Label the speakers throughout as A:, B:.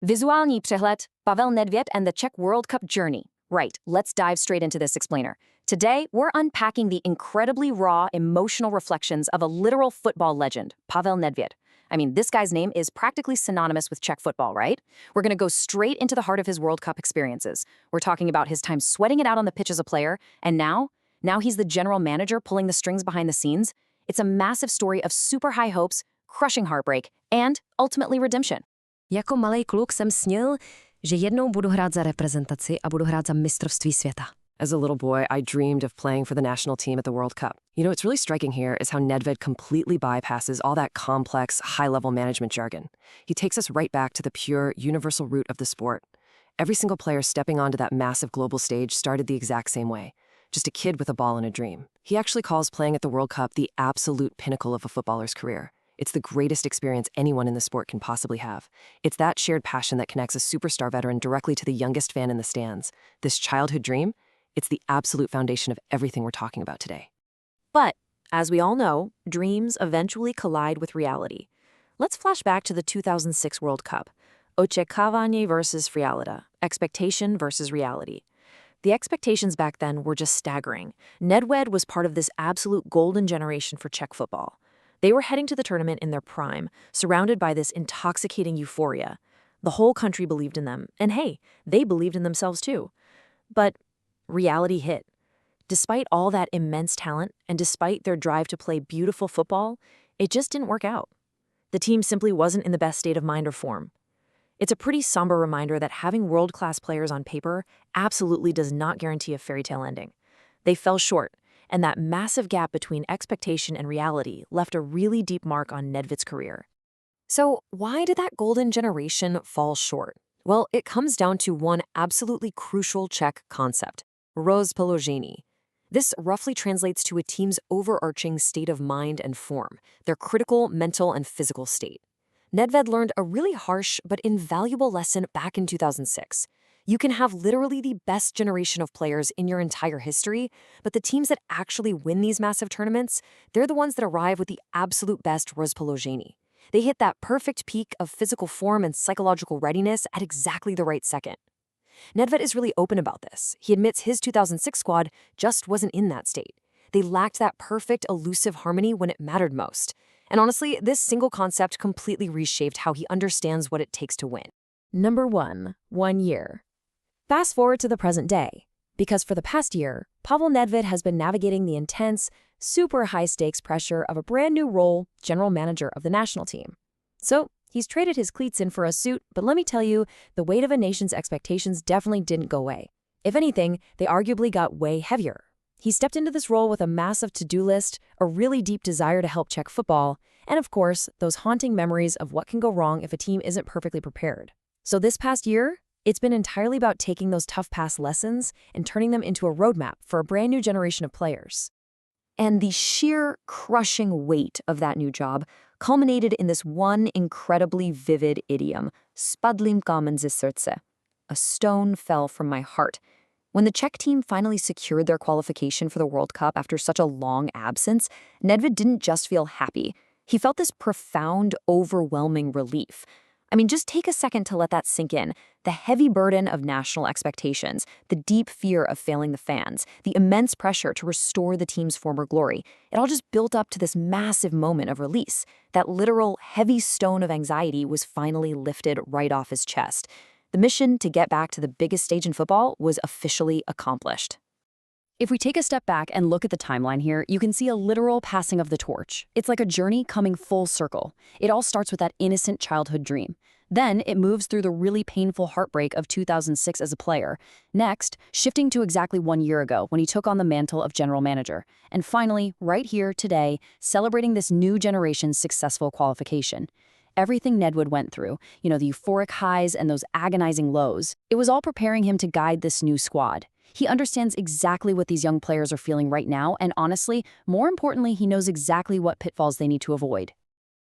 A: Vizuální přehled, Pavel Nedvěd and the Czech World Cup journey. Right, let's dive straight into this explainer. Today, we're unpacking the incredibly raw, emotional reflections of a literal football legend, Pavel Nedvěd. I mean, this guy's name is practically synonymous with Czech football, right? We're going to go straight into the heart of his World Cup experiences. We're talking about his time sweating it out on the pitch as a player, and now he's the general manager pulling the strings behind the scenes. It's a massive story of super high hopes, crushing heartbreak, and ultimately redemption.
B: Jako malej kluk jsem snil, že jednou budu hrát za reprezentaci a budu hrát za mistrovství světa.
C: As a little boy, I dreamed of playing for the national team at the World Cup. You know, what's really striking here is how Nedved completely bypasses all that complex, high-level management jargon. He takes us right back to the pure, universal root of the sport. Every single player stepping onto that massive global stage started the exact same way. Just a kid with a ball and a dream. He actually calls playing at the World Cup the absolute pinnacle of a footballer's career. It's the greatest experience anyone in the sport can possibly have. It's that shared passion that connects a superstar veteran directly to the youngest fan in the stands. This childhood dream, it's the absolute foundation of everything we're talking about today.
D: But, as we all know, dreams eventually collide with reality. Let's flash back to the 2006 World Cup. Očekávání versus realita. Expectation versus reality. The expectations back then were just staggering. Nedved was part of this absolute golden generation for Czech football. They were heading to the tournament in their prime, surrounded by this intoxicating euphoria. The whole country believed in them, and hey, they believed in themselves too. But reality hit. Despite all that immense talent, and despite their drive to play beautiful football, it just didn't work out. The team simply wasn't in the best state of mind or form. It's a pretty somber reminder that having world-class players on paper absolutely does not guarantee a fairy tale ending. They fell short, and that massive gap between expectation and reality left a really deep mark on Nedved's career.
A: So why did that golden generation fall short? Well, it comes down to one absolutely crucial Czech concept, rozpoložení. This roughly translates to a team's overarching state of mind and form, their critical mental and physical state. Nedved learned a really harsh but invaluable lesson back in 2006. You can have literally the best generation of players in your entire history, but the teams that actually win these massive tournaments, they're the ones that arrive with the absolute best rozpoložení. They hit that perfect peak of physical form and psychological readiness at exactly the right second. Nedved is really open about this. He admits his 2006 squad just wasn't in that state. They lacked that perfect, elusive harmony when it mattered most. And honestly, this single concept completely reshaped how he understands what it takes to win.
D: Number 1 year. Fast forward to the present day, because for the past year, Pavel Nedvěd has been navigating the intense, super high-stakes pressure of a brand new role, general manager of the national team. So, he's traded his cleats in for a suit, but let me tell you, the weight of a nation's expectations definitely didn't go away. If anything, they arguably got way heavier. He stepped into this role with a massive to-do list, a really deep desire to help Czech football, and of course, those haunting memories of what can go wrong if a team isn't perfectly prepared. So this past year, it's been entirely about taking those tough past lessons and turning them into a roadmap for a brand new generation of players.
A: And the sheer crushing weight of that new job culminated in this one incredibly vivid idiom, spadlím kámen ze srdce. A stone fell from my heart. When the Czech team finally secured their qualification for the World Cup after such a long absence, Nedved didn't just feel happy. He felt this profound, overwhelming relief. I mean, just take a second to let that sink in. The heavy burden of national expectations, the deep fear of failing the fans, the immense pressure to restore the team's former glory, it all just built up to this massive moment of release. That literal heavy stone of anxiety was finally lifted right off his chest. The mission to get back to the biggest stage in football was officially accomplished.
B: If we take a step back and look at the timeline here, you can see a literal passing of the torch. It's like a journey coming full circle. It all starts with that innocent childhood dream. Then it moves through the really painful heartbreak of 2006 as a player. Next, shifting to exactly 1 year ago when he took on the mantle of general manager. And finally, right here today, celebrating this new generation's successful qualification. Everything Nedved went through, the euphoric highs and those agonizing lows, it was all preparing him to guide this new squad. He understands exactly what these young players are feeling right now, and honestly, more importantly, he knows exactly what pitfalls they need to avoid.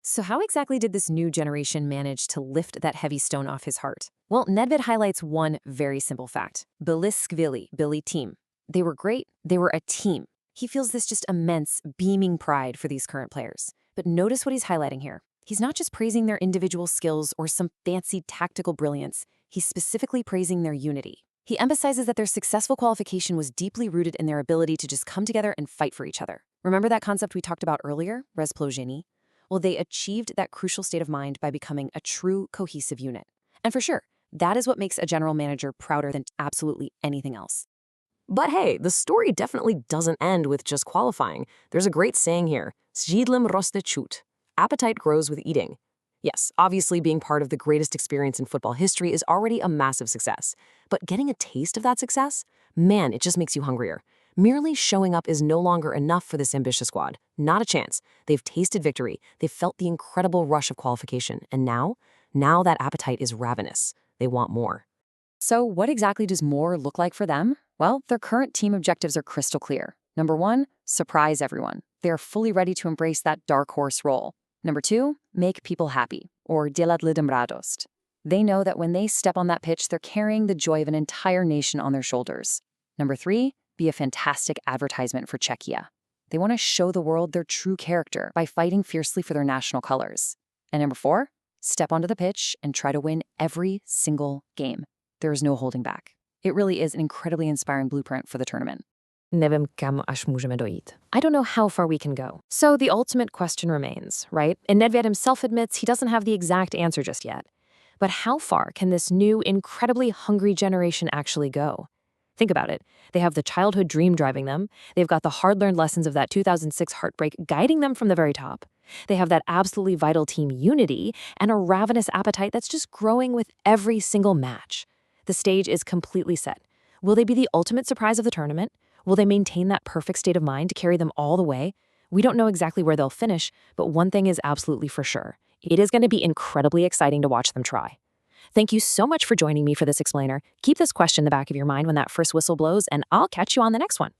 A: So how exactly did this new generation manage to lift that heavy stone off his heart? Well, Nedved highlights one very simple fact. Byli skvělí, byli team. They were great, they were a team. He feels this just immense, beaming pride for these current players. But notice what he's highlighting here.
B: He's not just praising their individual skills or some fancy tactical brilliance. He's specifically praising their unity. He emphasizes that their successful qualification was deeply rooted in their ability to just come together and fight for each other. Remember that concept we talked about earlier, respložení? Well, they achieved that crucial state of mind by becoming a true cohesive unit. And for sure, that is what makes a general manager prouder than absolutely anything else.
A: But hey, the story definitely doesn't end with just qualifying. There's a great saying here, "Zjedlem roste čut." Appetite grows with eating. Yes, obviously being part of the greatest experience in football history is already a massive success. But getting a taste of that success? Man, it just makes you hungrier. Merely showing up is no longer enough for this ambitious squad. Not a chance. They've tasted victory. They've felt the incredible rush of qualification. And now that appetite is ravenous. They want more.
B: So what exactly does more look like for them? Well, their current team objectives are crystal clear. Number 1, surprise everyone. They are fully ready to embrace that dark horse role. Number 2, make people happy, or dělat lidem radost. They know that when they step on that pitch, they're carrying the joy of an entire nation on their shoulders. Number 3, be a fantastic advertisement for Czechia. They want to show the world their true character by fighting fiercely for their national colors. And number 4, step onto the pitch and try to win every single game. There is no holding back. It really is an incredibly inspiring blueprint for the tournament.
A: Nevím, kam až můžeme dojít. I don't know how far we can go. So the ultimate question remains, right? And Nedved himself admits he doesn't have the exact answer just yet. But how far can this new, incredibly hungry generation actually go? Think about it. They have the childhood dream driving them. They've got the hard-learned lessons of that 2006 heartbreak guiding them from the very top. They have that absolutely vital team unity and a ravenous appetite that's just growing with every single match. The stage is completely set. Will they be the ultimate surprise of the tournament? Will they maintain that perfect state of mind to carry them all the way? We don't know exactly where they'll finish, but one thing is absolutely for sure. It is going to be incredibly exciting to watch them try. Thank you so much for joining me for this explainer. Keep this question in the back of your mind when that first whistle blows, and I'll catch you on the next one.